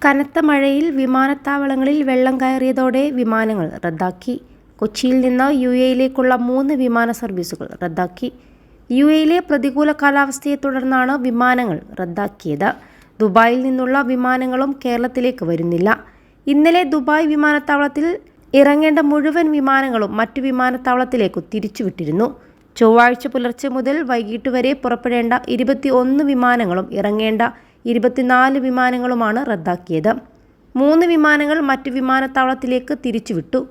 കനത്ത മഴയിൽ വിമാനത്താവളങ്ങളിൽ വെള്ളം കയറിയതോടെ വിമാനങ്ങൾ റദ്ദാക്കി. കൊച്ചിയിൽ നിന്ന് യുഎഇയിലേക്കുള്ള 3 വിമാന സർവീസുകൾ റദ്ദാക്കി. യുഎഇയിലെ പ്രതികൂല കാലാവസ്ഥയെ തുടർന്നാണ് വിമാനങ്ങൾ റദ്ദാക്കിയത്. ദുബായിൽ നിന്നുള്ള വിമാനങ്ങളും കേരളത്തിലേക്ക് വരുന്നില്ല. ഇന്നലെ ദുബായ് വിമാനത്താവളത്തിൽ ഇറങ്ങേണ്ട മുഴുവൻ വിമാനങ്ങളും മറ്റു വിമാനത്താവളത്തിലേക്ക് തിരിച്ചുവിട്ടിരുന്നു. ചൊവ്വാഴ്ച പുലർച്ചെ മുതൽ വൈകിട്ട് വരെ പുറപ്പെടേണ്ട 21 വിമാനങ്ങളും ഇറങ്ങേണ്ട 24 വിമാനങ്ങളുമാണ് റദ്ദാക്കിയത്. 3 വിമാനങ്ങൾ മറ്റു വിമാനത്താവളത്തിലേക്ക് തിരിച്ചുവിട്ടു.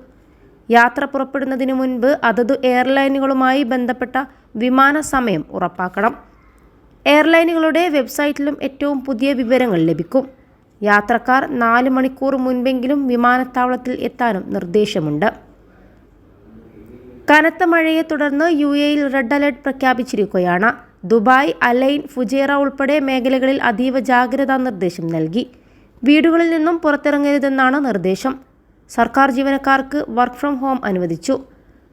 യാത്ര പുറപ്പെടുന്നതിന് മുൻപ് അതത് എയർലൈനുകളുമായി ബന്ധപ്പെട്ട വിമാന സമയം ഉറപ്പാക്കണം. എയർലൈനുകളുടെ വെബ്സൈറ്റിലും ഏറ്റവും പുതിയ വിവരങ്ങൾ ലഭിക്കും. യാത്രക്കാർ 4 മണിക്കൂർ മുൻപെങ്കിലും വിമാനത്താവളത്തിൽ എത്താനും നിർദ്ദേശമുണ്ട്. കനത്ത മഴയെ തുടർന്ന് യുഎഇയിൽ റെഡ് അലർട്ട് പ്രഖ്യാപിച്ചിരിക്കുകയാണ്. ദുബായ്, അലൈൻ, ഫുജൈറ ഉൾപ്പെടെ മേഖലകളിൽ അതീവ ജാഗ്രതാ നിർദ്ദേശം നൽകി. വീടുകളിൽ നിന്നും പുറത്തിറങ്ങരുതെന്നാണ് നിർദ്ദേശം. സർക്കാർ ജീവനക്കാർക്ക് വർക്ക് ഫ്രം ഹോം അനുവദിച്ചു.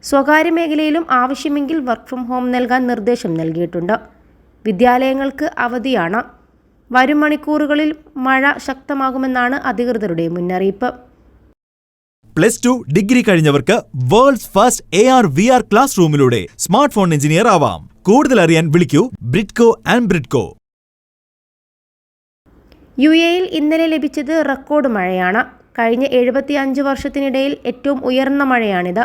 സ്വകാര്യ മേഖലയിലും ആവശ്യമെങ്കിൽ വർക്ക് ഫ്രം ഹോം നൽകാൻ നിർദ്ദേശം നൽകിയിട്ടുണ്ട്. വിദ്യാലയങ്ങൾക്ക് അവധിയാണ്. വരും മണിക്കൂറുകളിൽ മഴ ശക്തമാകുമെന്നാണ് അധികൃതരുടെ മുന്നറിയിപ്പ്. +2 ഡിഗ്രി കഴിഞ്ഞവർക്ക് വേൾഡ്സ് ഫസ്റ്റ് AR/VR ക്ലാസ് റൂമിലൂടെ സ്മാർട്ട് ഫോൺ എഞ്ചിനീയർ ആവാം. കൂടുതൽ അറിയാൻ വിളിക്കൂ ബ്രിഡ്കോ ആൻഡ് ബ്രിഡ്കോ. യുഎഇയിൽ ഇന്നലെ ലഭിച്ചത് റെക്കോർഡ് മഴയാണ്. കഴിഞ്ഞ 75 വർഷത്തിനിടയിൽ ഏറ്റവും ഉയർന്ന മഴയാണിത്.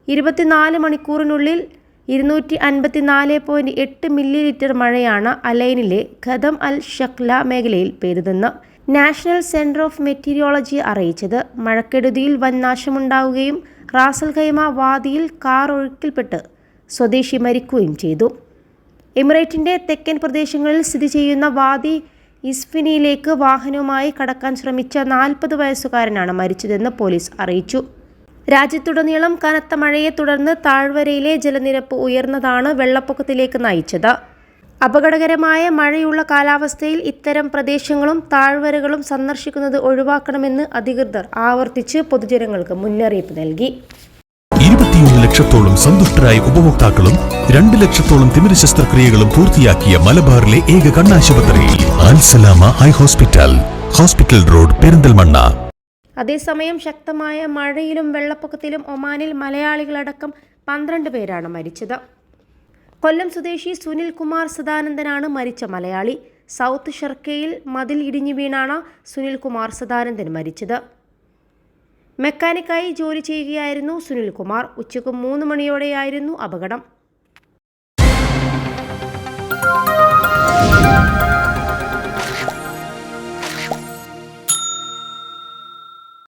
24 മണിക്കൂറിനുള്ളിൽ 254.8 മില്ലിലിറ്റർ മഴയാണ് അലൈനിലെ ഖദം അൽ ഷക്ല മേഖലയിൽ പെയ്തതെന്ന് നാഷണൽ സെന്റർ ഓഫ് മെറ്റീരിയോളജി അറിയിച്ചത്. മഴക്കെടുതിയിൽ വൻ നാശമുണ്ടാവുകയും റാസൽ ഖൈമ വാദിയിൽ കാർ ഒഴുക്കിൽപ്പെട്ട് സ്വദേശി മരിക്കുകയും ചെയ്തു. എമിറേറ്റിന്റെ തെക്കൻ പ്രദേശങ്ങളിൽ സ്ഥിതി ചെയ്യുന്ന വാദി ഇസ്ഫിനിയിലേക്ക് വാഹനവുമായി കടക്കാൻ ശ്രമിച്ച 40 വയസ്സുകാരനാണ് മരിച്ചതെന്ന് പോലീസ് അറിയിച്ചു. രാജ്യത്തുടനീളം കനത്ത മഴയെ തുടർന്ന് താഴ്വരയിലെ ജലനിരപ്പ് ഉയർന്നതാണ് വെള്ളപ്പൊക്കത്തിലേക്ക് നയിച്ചത്. അപകടകരമായ മഴയുള്ള കാലാവസ്ഥയിൽ ഇത്തരം പ്രദേശങ്ങളും താഴ്വരകളും സന്ദർശിക്കുന്നത് ഒഴിവാക്കണമെന്ന് അധികൃതർ ആവർത്തിച്ച് പൊതുജനങ്ങൾക്ക് മുന്നറിയിപ്പ് നൽകി. 21 ലക്ഷത്തോളം സന്തുഷ്ടരായ ഉപഭോക്താക്കളും 2 ലക്ഷത്തോളം തിമിര ശസ്ത്രക്രിയകളും പൂർത്തിയാക്കിയ മലബാറിലെ ഏക കണ്ണാശുപത്രി Al Salama high hospital, hospital road, Perinthalmanna. അതേസമയം ശക്തമായ മഴയിലും വെള്ളപ്പൊക്കത്തിലും ഒമാനിൽ മലയാളികളടക്കം 12 പേരാണ് മരിച്ചത്. കൊല്ലം സ്വദേശി സുനിൽ കുമാർ സദാനന്ദനാണ് മരിച്ച മലയാളി. സൗത്ത് ഷർക്കയിൽ മതിൽ ഇടിഞ്ഞു വീണാണ് സുനിൽ കുമാർ സദാനന്ദൻ മരിച്ചത്. മെക്കാനിക്കായി ജോലി ചെയ്യുകയായിരുന്നു സുനിൽ കുമാർ. ഉച്ചയ്ക്ക് 3 മണിയോടെയായിരുന്നു അപകടം.